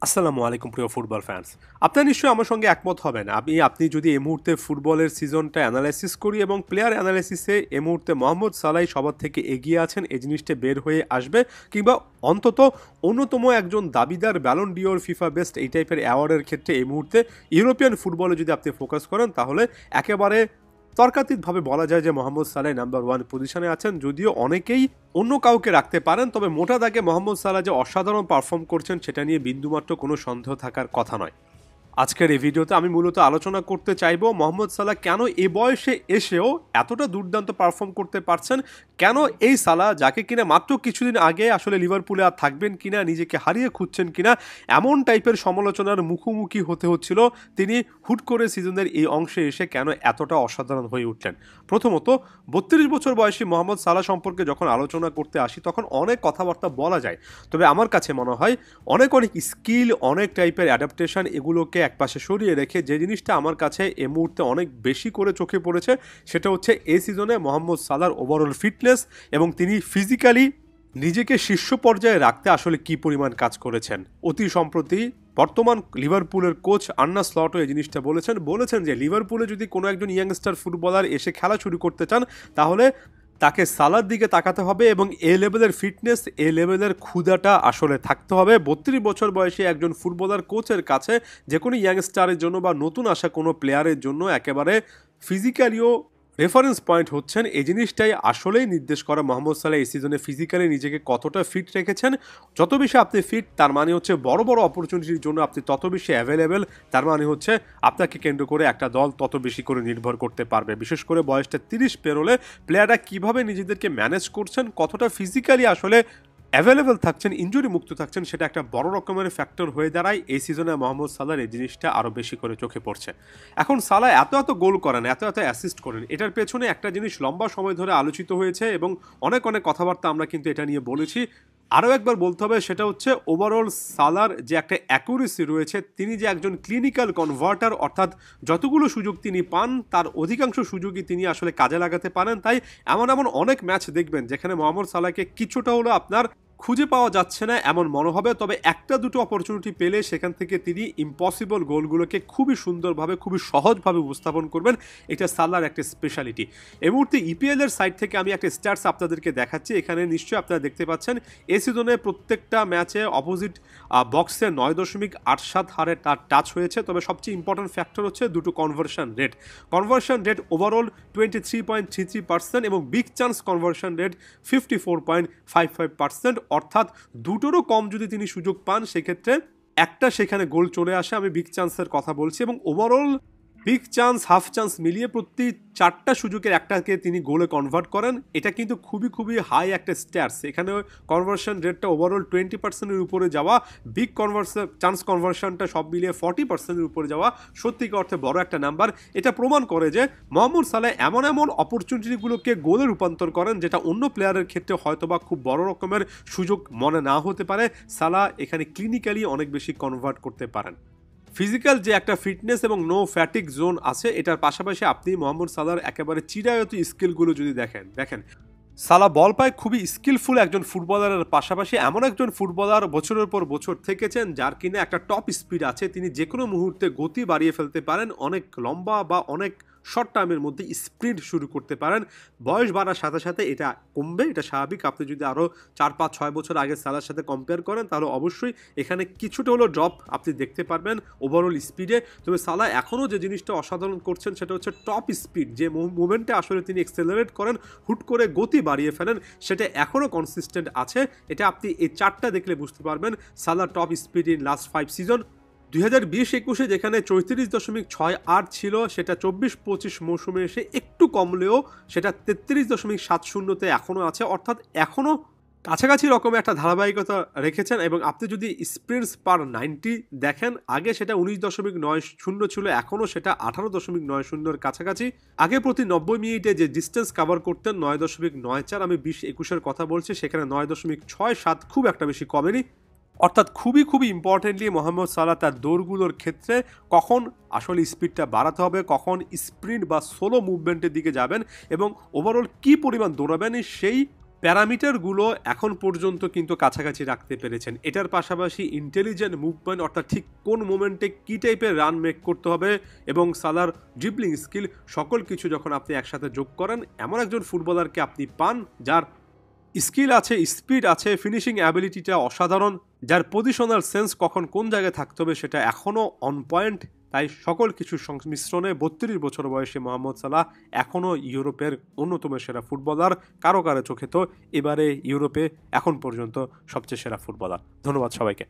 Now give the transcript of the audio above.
আসসালামু আলাইকুম প্রিয় ফুটবল ফ্যান্স। আপনারা নিশ্চয়ই আমার সঙ্গে একমত হবেন। আপনি যদি এই মুহূর্তে ফুটবলের সিজনটা অ্যানালাইসিস করি এবং প্লেয়ার অ্যানালাইসিসে এই মুহূর্তে মোহাম্মদ সালাই সবার থেকে এগিয়ে আছেন, এই জিনিসটা বের হয়ে আসবে, কিংবা অন্তত অন্যতম একজন দাবিদার ব্যালন ডিওর, ফিফা বেস্ট এই টাইপের অ্যাওয়ার্ডের ক্ষেত্রে এই মুহূর্তে ইউরোপিয়ান ফুটবলে যদি আপনি ফোকাস করেন, তাহলে একেবারে তর্কাতীতভাবে বলা যায় যে মোহাম্মদ সালাই নাম্বার 1 পজিশনে আছেন। যদিও অনেকেই অন্য কাউকে রাখতে পারেন, তবে মোটা দাগে মোহাম্মদ সালাই যে অসাধারণ পারফর্ম করছেন সেটা নিয়ে বিন্দুমাত্র কোনো সন্দেহ থাকার কথা নয়। আজকের এই ভিডিওতে আমি মূলত আলোচনা করতে চাইবো মোহাম্মদ সালাহ কেন এ বয়সে এসেও এতটা দুর্দান্ত পারফর্ম করতে পারছেন, কেন এই সালাহ যাকে কিনা মাত্র কিছুদিন আগে আসলে লিভারপুলে আর থাকবেন কিনা, নিজেকে হারিয়ে খুঁজছেন কিনা এমন টাইপের সমালোচনার মুখোমুখি হতে হচ্ছিল, তিনি হুট করে সিজনের এই অংশে এসে কেন এতটা অসাধারণ হয়ে উঠলেন। প্রথমত 32 বছর বয়সী মোহাম্মদ সালাহ সম্পর্কে যখন আলোচনা করতে আসি তখন অনেক কথাবার্তা বলা যায়, তবে আমার কাছে মনে হয় অনেক স্কিল, অনেক টাইপের অ্যাডাপ্টেশন, এগুলোকে একপাশে সরিয়ে রেখে যে জিনিসটা আমার কাছে এই মুহূর্তে অনেক বেশি করে চোখে পড়েছে সেটা হচ্ছে এই সিজনে মোহাম্মদ সালাহর ওভারঅল ফিটনেস এবং তিনি ফিজিক্যালি নিজেকে শীর্ষ পর্যায়ে রাখতে আসলে কি পরিমাণ কাজ করেছেন। অতি সম্প্রতি বর্তমান লিভারপুলের কোচ আর্নে স্লটও এই জিনিসটা বলেছেন যে লিভারপুলে যদি কোনো একজন ইয়াংস্টার ফুটবলার এসে খেলা শুরু করতে চান তাহলে তাকে সালার দিকে তাকাতে হবে এবং এ লেভেলের ফিটনেস, এ লেভেলের ক্ষুধাটা আসলে থাকতে হবে। 32 বছর বয়সী একজন ফুটবলার কোচের কাছে যে কোনো ইয়াংস্টারের জন্য বা নতুন আসা কোনো প্লেয়ারের জন্য একেবারে ফিজিক্যালিও রেফারেন্স পয়েন্ট হচ্ছেন। এই জিনিসটাই আসলেই নির্দেশ করে মোহাম্মদ সালাহ এই সিজনে ফিজিক্যালি নিজেকে কতটা ফিট রেখেছেন। যত বেশি আপনি ফিট তার মানে হচ্ছে বড় বড় অপরচুনিটির জন্য আপনি তত বেশি অ্যাভেলেবেল, তার মানে হচ্ছে আপনাকে কেন্দ্র করে একটা দল তত বেশি করে নির্ভর করতে পারবে। বিশেষ করে বয়সটা 30 পেরোলে প্লেয়াররা কীভাবে নিজেদেরকে ম্যানেজ করছেন, কতটা ফিজিক্যালি আসলে অ্যাভেলেবেল থাকছেন, ইনজুরি মুক্ত থাকছেন, সেটা একটা বড় রকমের ফ্যাক্টর হয়ে দাঁড়ায়। এই সিজনে মোহাম্মদ সালাহর এই জিনিসটা আরও বেশি করে চোখে পড়ছে। এখন সালাহ এত গোল করেন, এত অ্যাসিস্ট করেন, এটার পেছনে একটা জিনিস লম্বা সময় ধরে আলোচিত হয়েছে এবং অনেক কথাবার্তা আমরা কিন্তু এটা নিয়ে বলেছি। আরও একবার বলতে হবে, সেটা হচ্ছে ওভারঅল সালার যে একটা অ্যাকুরেসি রয়েছে, তিনি যে একজন ক্লিনিক্যাল কনভার্টার, অর্থাৎ যতগুলো সুযোগ তিনি পান তার অধিকাংশ সুযোগই তিনি আসলে কাজে লাগাতে পারেন। তাই এমন অনেক ম্যাচ দেখবেন যেখানে মোহাম্মদ সালাহকে কিছুটা হলো আপনার খুঁজে পাওয়া যাচ্ছে না এমন মনে হবে, তবে একটা দুটো অপরচুনিটি পেলে সেখান থেকে তিনি ইম্পসিবল গোলগুলোকে খুবই সুন্দরভাবে, খুবই সহজভাবে উপস্থাপন করবেন। এটা সালাহর একটা স্পেশালিটি। এই মুহূর্তে ইপিএল এর সাইড থেকে আমি একটা স্ট্যাটস আপনাদেরকে দেখাচ্ছি। এখানে নিশ্চয়ই আপনারা দেখতে পাচ্ছেন এই সিজনে প্রত্যেকটা ম্যাচে অপোজিট বক্সে 9.87 হারে তার টাচ হয়েছে। তবে সবচেয়ে ইম্পর্টেন্ট ফ্যাক্টর হচ্ছে দুটো কনভার্সন রেট ওভারঅল 23.33% এবং বিগ চান্স কনভার্সন রেট 54.55%, অর্থাৎ দুটোরও কম যদি তিনি সুযোগ পান সেক্ষেত্রে একটা সেখানে গোল চলে আসে। আমি বিগ চান্সের কথা বলছি এবং overall big chance, half chance মিলিয়ে প্রতি 4টা সুযোগের একটাকে তিনি গোলে কনভার্ট করেন। এটা কিন্তু খুবই হাই একটা স্ট্যাটস। এখানে কনভার্সন রেটটা ওভারঅল 20%-এর উপরে যাওয়া, বিগ চান্স কনভার্সনটা সব মিলিয়ে 40%-এর উপরে যাওয়া সত্যিকার অর্থে বড় একটা নাম্বার। এটা প্রমাণ করে যে মোহাম্মদ সালাহ এমন অপরচুনিটিগুলোকে গোলে রূপান্তর করেন যেটা অন্য প্লেয়ারের ক্ষেত্রে হয়তোবা খুব বড় রকমের সুযোগ মনে না হতে পারে। সালাহ এখানে ক্লিনিক্যালি অনেক বেশি কনভার্ট করতে পারেন। ফিজিক্যাল যে একটা ফিটনেস এবং নো ফ্যাটিক জোন আছে, এটার পাশাপাশি আপনি মোহাম্মদ সালাহর একেবারে চিরায়ত স্কিলগুলো যদি দেখেন সালাহ বল পায় খুবই স্কিলফুল একজন ফুটবলারের পাশাপাশি এমন একজন ফুটবলার বছরের পর বছর থেকেছেন যার কিনা একটা টপ স্পিড আছে। তিনি যে কোনো মুহূর্তে গতি বাড়িয়ে ফেলতে পারেন, অনেক লম্বা বা অনেক শর্ট টাইমের মধ্যে স্প্রিন্ট শুরু করতে পারেন। বয়স বাড়ার সাথে সাথে এটা কমবে, এটা স্বাভাবিক। আপনি যদি আরও 4-5-6 বছর আগে সালাহর সাথে কম্পেয়ার করেন তাহলে অবশ্যই এখানে কিছুটা হলো ড্রপ আপনি দেখতে পারবেন ওভারঅল স্পিডে। তবে সালাহ এখনও যে জিনিসটা অসাধারণ করছেন সেটা হচ্ছে টপ স্পিড, যে মুভমেন্টে আসলে তিনি এক্সেলারেট করেন, হুট করে গতি বাড়িয়ে ফেলেন, সেটা এখনও কনসিস্টেন্ট আছে। এটা আপনি এই চারটা দেখলে বুঝতে পারবেন Salah top speed in last 5 season. 2020-21 যেখানে 34.68 ছিল, সেটা 24-25 মৌসুমে এসে একটু কমলেও সেটা 33.70-তে এখনও আছে, অর্থাৎ এখনও কাছাকাছি রকমের একটা ধারাবাহিকতা রেখেছেন। এবং আপনি যদি স্প্রিন্টস পার 90 দেখেন, আগে সেটা 19.90 ছিল, এখনও সেটা 18.90-এর কাছাকাছি। আগে প্রতি 90 মিনিটে যে ডিস্টেন্স কাভার করতেন 9.94, আমি 20-21-এর কথা বলছি, সেখানে 9.67 খুব একটা বেশি কমেনি। অর্থাৎ খুবই ইম্পর্টেন্টলি মোহাম্মদ সালাহ তার দৌড়গুলোর ক্ষেত্রে কখন আসলে স্পিডটা বাড়াতে হবে, কখন স্প্রিন্ট বা সোলো মুভমেন্টের দিকে যাবেন এবং ওভারঅল কী পরিমাণ দৌড়াবেন, সেই প্যারামিটারগুলো এখন পর্যন্ত কিন্তু কাছাকাছি রাখতে পেরেছেন। এটার পাশাপাশি ইন্টেলিজেন্ট মুভমেন্ট, অর্থাৎ ঠিক কোন মোমেন্টে কী টাইপের রান মেক করতে হবে এবং সালার ড্রিবলিং স্কিল, সকল কিছু যখন আপনি একসাথে যোগ করেন, এমন একজন ফুটবলারকে আপনি পান যার স্কিল আছে, স্পিড আছে, ফিনিশিং অ্যাবিলিটিটা অসাধারণ, যার পজিশনাল সেন্স কখন কোন জায়গায় থাকতে হবে সেটা এখনও অন পয়েন্ট। তাই সকল কিছুর সংমিশ্রণে 32 বছর বয়সী মোহাম্মদ সালাহ এখনও ইউরোপের অন্যতম সেরা ফুটবলার। কারো কারো চোখে তো এবারে ইউরোপে এখন পর্যন্ত সবচেয়ে সেরা ফুটবলার। ধন্যবাদ সবাইকে।